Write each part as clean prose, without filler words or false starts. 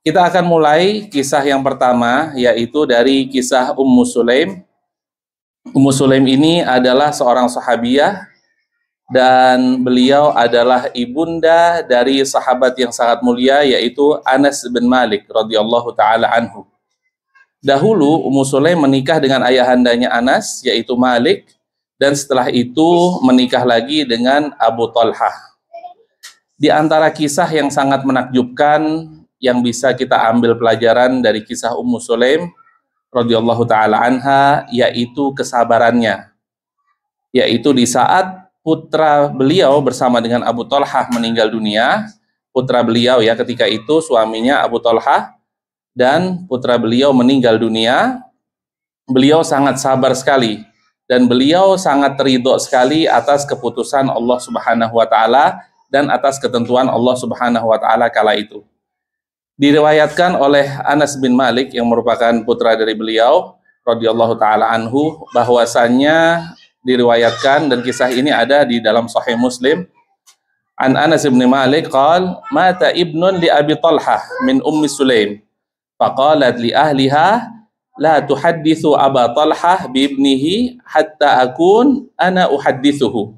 Kita akan mulai kisah yang pertama, yaitu dari kisah Ummu Sulaim. Ummu Sulaim ini adalah seorang sahabiah dan beliau adalah ibunda dari sahabat yang sangat mulia, yaitu Anas bin Malik radhiyallahu taala anhu. Dahulu Ummu Sulaim menikah dengan ayahandanya Anas, yaitu Malik, dan setelah itu menikah lagi dengan Abu Talhah. Di antara kisah yang sangat menakjubkan yang bisa kita ambil pelajaran dari kisah Ummu Sulaim radhiyallahu taala anha, yaitu kesabarannya. Yaitu di saat putra beliau bersama dengan Abu Talhah meninggal dunia, putra beliau ketika itu suaminya Abu Talhah, dan putra beliau meninggal dunia, beliau sangat sabar sekali dan beliau sangat ridho sekali atas keputusan Allah Subhanahu wa taala dan atas ketentuan Allah Subhanahu wa taala kala itu. Diriwayatkan oleh Anas bin Malik yang merupakan putra dari beliau radhiyallahu taala anhu, bahwasannya diriwayatkan dan kisah ini ada di dalam Sahih Muslim. An Anas bin Malik qala mata ibnun li Abi Talhah min Ummi Sulaim faqalat li ahliha la tuhaddithu Aba Talhah bi ibnihi hatta akun ana uhaddithuhu.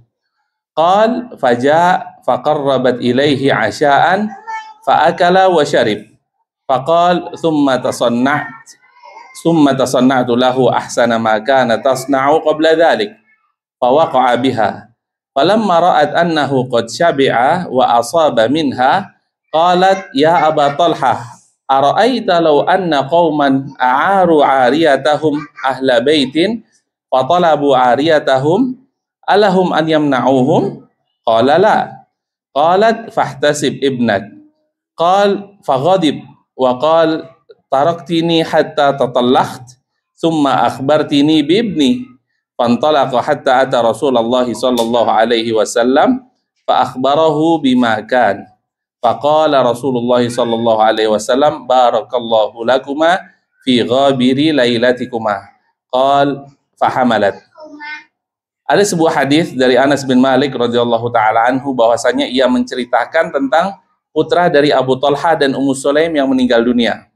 Qal faja faqarrabat ilaihi asha'an fa'akala wa syarib. Faqal thumma tasanna'tu lahu ahsana ma kana tasna'u qabla dhalik. Fawaqa'a biha. Falamma ra'at annahu qad syabi'a wa asaba minha qalat ya Aba Talhah ara'aita law anna qauman a'aru 'ariyatahum ahla baitin fa talabu 'ariyatahum alahum an yamna'uhum? Qala la. Qalat fahtasib ibnak. Qal faghadib wa qal taraktini hatta tatallaqt thumma akhbartini bibni fantalaqa hatta ata Rasulullah sallallahu alaihi wasallam fa akhbarahu bima kan faqala Rasulullah sallallahu alaihi wasallam barakallahu lakuma fi ghabiri lailatikuma. Qal fahamalat. Ada sebuah hadis dari Anas bin Malik radhiyallahu taala anhu bahwasanya ia menceritakan tentang putra dari Abu Talhah dan Ummu Sulaim yang meninggal dunia.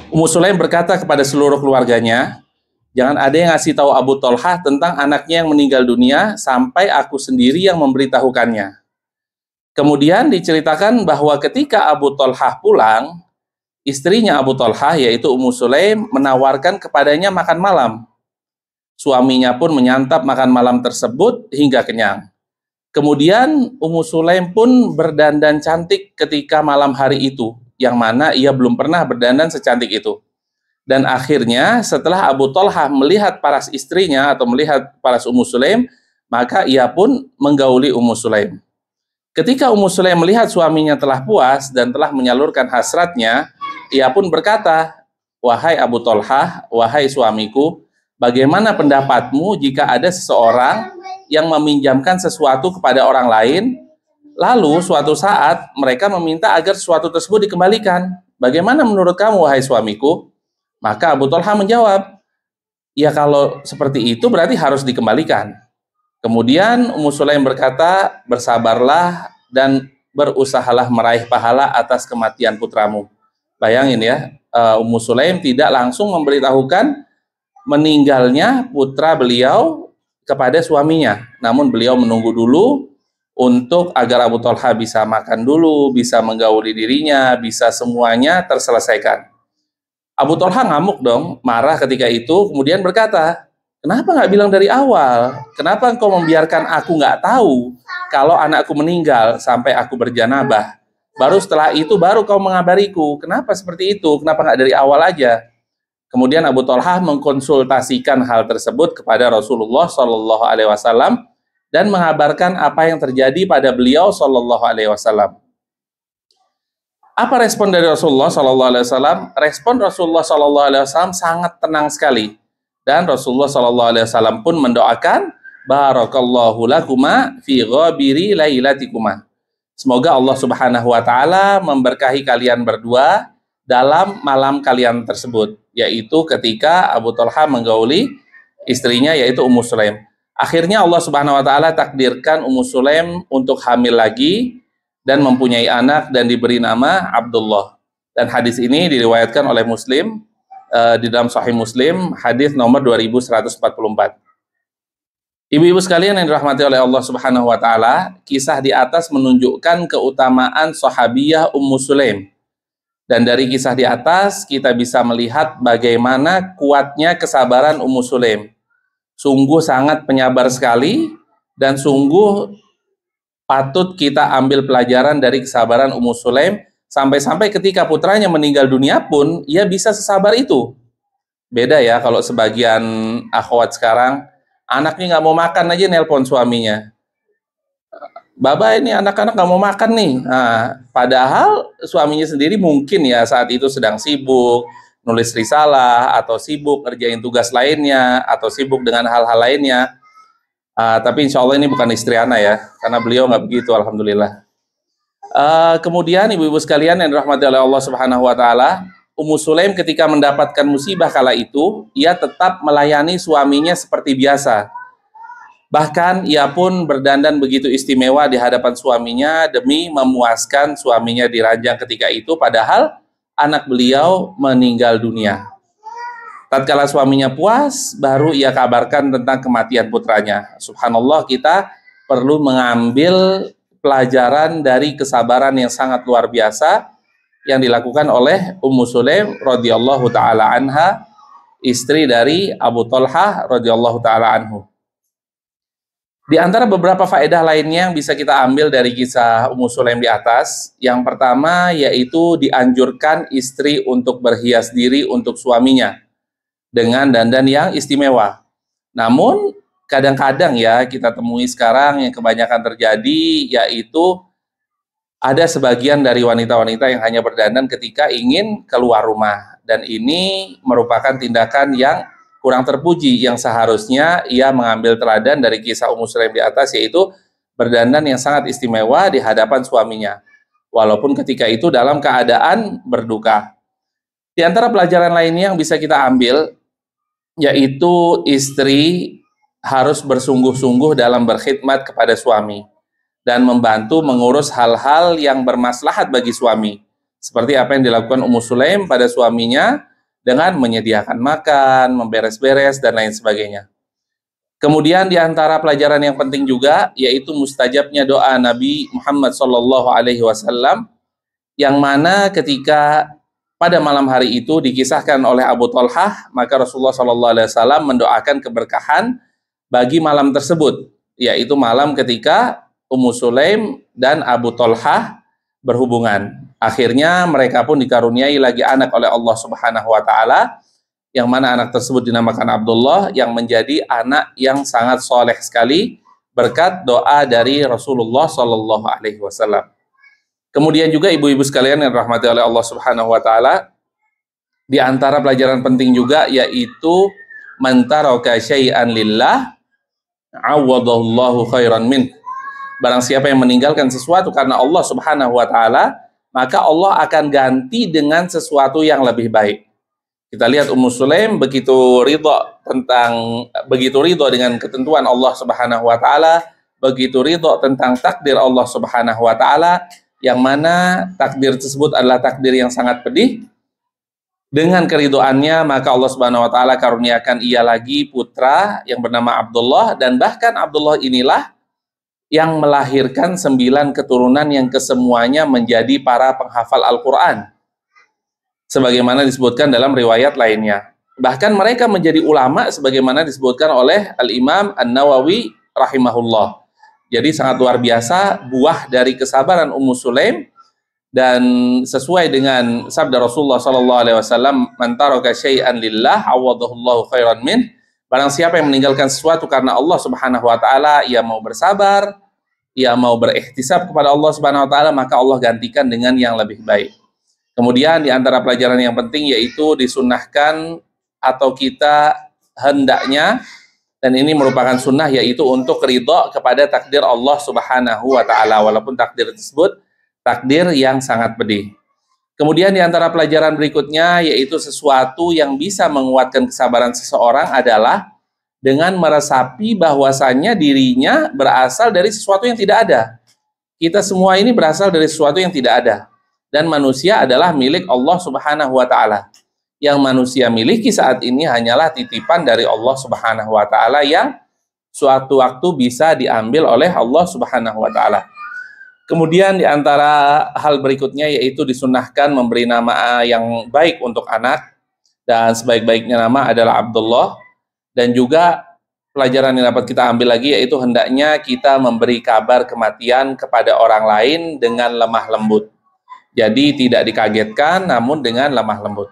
Ummu Sulaim berkata kepada seluruh keluarganya, jangan ada yang ngasih tahu Abu Talhah tentang anaknya yang meninggal dunia sampai aku sendiri yang memberitahukannya. Kemudian diceritakan bahwa ketika Abu Talhah pulang, istrinya Abu Talhah yaitu Ummu Sulaim menawarkan kepadanya makan malam. Suaminya pun menyantap makan malam tersebut hingga kenyang. Kemudian Ummu Sulaim pun berdandan cantik ketika malam hari itu, yang mana ia belum pernah berdandan secantik itu. Dan akhirnya setelah Abu Talhah melihat paras istrinya atau melihat paras Ummu Sulaim, maka ia pun menggauli Ummu Sulaim. Ketika Ummu Sulaim melihat suaminya telah puas dan telah menyalurkan hasratnya, ia pun berkata, wahai Abu Talhah, wahai suamiku, bagaimana pendapatmu jika ada seseorang yang meminjamkan sesuatu kepada orang lain, lalu suatu saat mereka meminta agar sesuatu tersebut dikembalikan? Bagaimana menurut kamu, wahai suamiku? Maka Abu Talhah menjawab, ya kalau seperti itu berarti harus dikembalikan. Kemudian Ummu Sulaim berkata, bersabarlah dan berusahalah meraih pahala atas kematian putramu. Bayangin ya, Ummu Sulaim tidak langsung memberitahukan meninggalnya putra beliau kepada suaminya, namun beliau menunggu dulu untuk agar Abu Talhah bisa makan dulu, bisa menggauli dirinya, bisa semuanya terselesaikan. Abu Talhah ngamuk dong, marah ketika itu, kemudian berkata, kenapa nggak bilang dari awal? Kenapa engkau membiarkan aku nggak tahu kalau anakku meninggal sampai aku berjanabah? Baru setelah itu baru kau mengabariku. Kenapa seperti itu? Kenapa nggak dari awal aja? Kemudian Abu Talhah mengkonsultasikan hal tersebut kepada Rasulullah Shallallahu Alaihi Wasallam dan mengabarkan apa yang terjadi pada beliau Shallallahu Alaihi Wasallam. Apa respon dari Rasulullah Shallallahu Alaihi Wasallam? Respon Rasulullah Shallallahu Alaihi Wasallam sangat tenang sekali, dan Rasulullah Shallallahu Alaihi Wasallam pun mendoakan, barakallahu lakuma fi ghabiri lailatikuma. Semoga Allah Subhanahu Wa Taala memberkahi kalian berdua dalam malam kalian tersebut, yaitu ketika Abu Talhah menggauli istrinya yaitu Ummu Sulaim. Akhirnya Allah Subhanahu wa taala takdirkan Ummu Sulaim untuk hamil lagi dan mempunyai anak dan diberi nama Abdullah. Dan hadis ini diriwayatkan oleh Muslim di dalam Sahih Muslim, hadis nomor 2144. Ibu-ibu sekalian yang dirahmati oleh Allah Subhanahu wa taala, kisah di atas menunjukkan keutamaan sahabiyah Ummu Sulaim. Dan dari kisah di atas kita bisa melihat bagaimana kuatnya kesabaran Ummu Sulaim. Sungguh sangat penyabar sekali dan sungguh patut kita ambil pelajaran dari kesabaran Ummu Sulaim. Sampai-sampai ketika putranya meninggal dunia pun, ia bisa sesabar itu. Beda ya kalau sebagian akhwat sekarang, anaknya nggak mau makan aja nelpon suaminya. Baba ini anak-anak nggak mau makan nih. Nah, padahal suaminya sendiri mungkin ya saat itu sedang sibuk, nulis risalah, atau sibuk ngerjain tugas lainnya, atau sibuk dengan hal-hal lainnya. Tapi insya Allah ini bukan istri Ana ya, karena beliau nggak begitu, alhamdulillah. Kemudian ibu-ibu sekalian yang dirahmati oleh Allah Subhanahu wa taala, Ummu Sulaim ketika mendapatkan musibah kala itu, ia tetap melayani suaminya seperti biasa. Bahkan ia pun berdandan begitu istimewa di hadapan suaminya demi memuaskan suaminya di ranjang ketika itu, padahal anak beliau meninggal dunia. Tatkala suaminya puas, baru ia kabarkan tentang kematian putranya. Subhanallah, kita perlu mengambil pelajaran dari kesabaran yang sangat luar biasa yang dilakukan oleh Ummu Sulaim radhiyallahu taala anha, istri dari Abu Talhah radhiyallahu taala anhu. Di antara beberapa faedah lainnya yang bisa kita ambil dari kisah Ummu Sulaim di atas, yang pertama yaitu dianjurkan istri untuk berhias diri untuk suaminya dengan dandan yang istimewa. Namun kadang-kadang ya kita temui sekarang yang kebanyakan terjadi, yaitu ada sebagian dari wanita-wanita yang hanya berdandan ketika ingin keluar rumah, dan ini merupakan tindakan yang kurang terpuji, yang seharusnya ia mengambil teladan dari kisah Ummu Sulaim di atas, yaitu berdandan yang sangat istimewa di hadapan suaminya, walaupun ketika itu dalam keadaan berduka. Di antara pelajaran lainnya yang bisa kita ambil, yaitu istri harus bersungguh-sungguh dalam berkhidmat kepada suami dan membantu mengurus hal-hal yang bermaslahat bagi suami, seperti apa yang dilakukan Ummu Sulaim pada suaminya dengan menyediakan makan, memberes-beres, dan lain sebagainya. Kemudian di antara pelajaran yang penting juga yaitu mustajabnya doa Nabi Muhammad SAW, yang mana ketika pada malam hari itu dikisahkan oleh Abu Talhah, maka Rasulullah SAW mendoakan keberkahan bagi malam tersebut, yaitu malam ketika Ummu Sulaim dan Abu Talhah berhubungan. Akhirnya mereka pun dikaruniai lagi anak oleh Allah Subhanahu wa taala, yang mana anak tersebut dinamakan Abdullah, yang menjadi anak yang sangat soleh sekali berkat doa dari Rasulullah SAW. Kemudian juga ibu-ibu sekalian yang dirahmati oleh Allah Subhanahu wa taala, di antara pelajaran penting juga yaitu man taraka syai'an lillah awadallahu khairan min. Barang siapa yang meninggalkan sesuatu karena Allah Subhanahu wa taala, maka Allah akan ganti dengan sesuatu yang lebih baik. Kita lihat Ummu Sulaim begitu ridho dengan ketentuan Allah Subhanahu wa taala, begitu ridho tentang takdir Allah Subhanahu wa taala, yang mana takdir tersebut adalah takdir yang sangat pedih. Dengan keridoannya, maka Allah Subhanahu wa taala karuniakan ia lagi putra yang bernama Abdullah, dan bahkan Abdullah inilah yang melahirkan 9 keturunan yang kesemuanya menjadi para penghafal Al-Quran, sebagaimana disebutkan dalam riwayat lainnya. Bahkan mereka menjadi ulama sebagaimana disebutkan oleh Al-Imam An-Nawawi rahimahullah. Jadi sangat luar biasa buah dari kesabaran Ummu Sulaim, dan sesuai dengan sabda Rasulullah SAW, man taraka syai'an lillah awadahullahu khairan min. Barang siapa yang meninggalkan sesuatu karena Allah Subhanahu wa taala, ia mau bersabar, ia mau berihtisab kepada Allah Subhanahu wa taala, maka Allah gantikan dengan yang lebih baik. Kemudian di antara pelajaran yang penting yaitu disunnahkan atau kita hendaknya, dan ini merupakan sunnah, yaitu untuk ridho kepada takdir Allah Subhanahu wa taala, walaupun takdir tersebut takdir yang sangat pedih. Kemudian di antara pelajaran berikutnya yaitu sesuatu yang bisa menguatkan kesabaran seseorang adalah dengan meresapi bahwasannya dirinya berasal dari sesuatu yang tidak ada. Kita semua ini berasal dari sesuatu yang tidak ada. dan manusia adalah milik Allah Subhanahu wa taala. Yang manusia miliki saat ini hanyalah titipan dari Allah Subhanahu wa taala yang suatu waktu bisa diambil oleh Allah Subhanahu wa taala. Kemudian di antara hal berikutnya yaitu disunahkan memberi nama yang baik untuk anak, dan sebaik-baiknya nama adalah Abdullah. Dan juga pelajaran yang dapat kita ambil lagi yaitu hendaknya kita memberi kabar kematian kepada orang lain dengan lemah lembut. Jadi tidak dikagetkan namun dengan lemah lembut.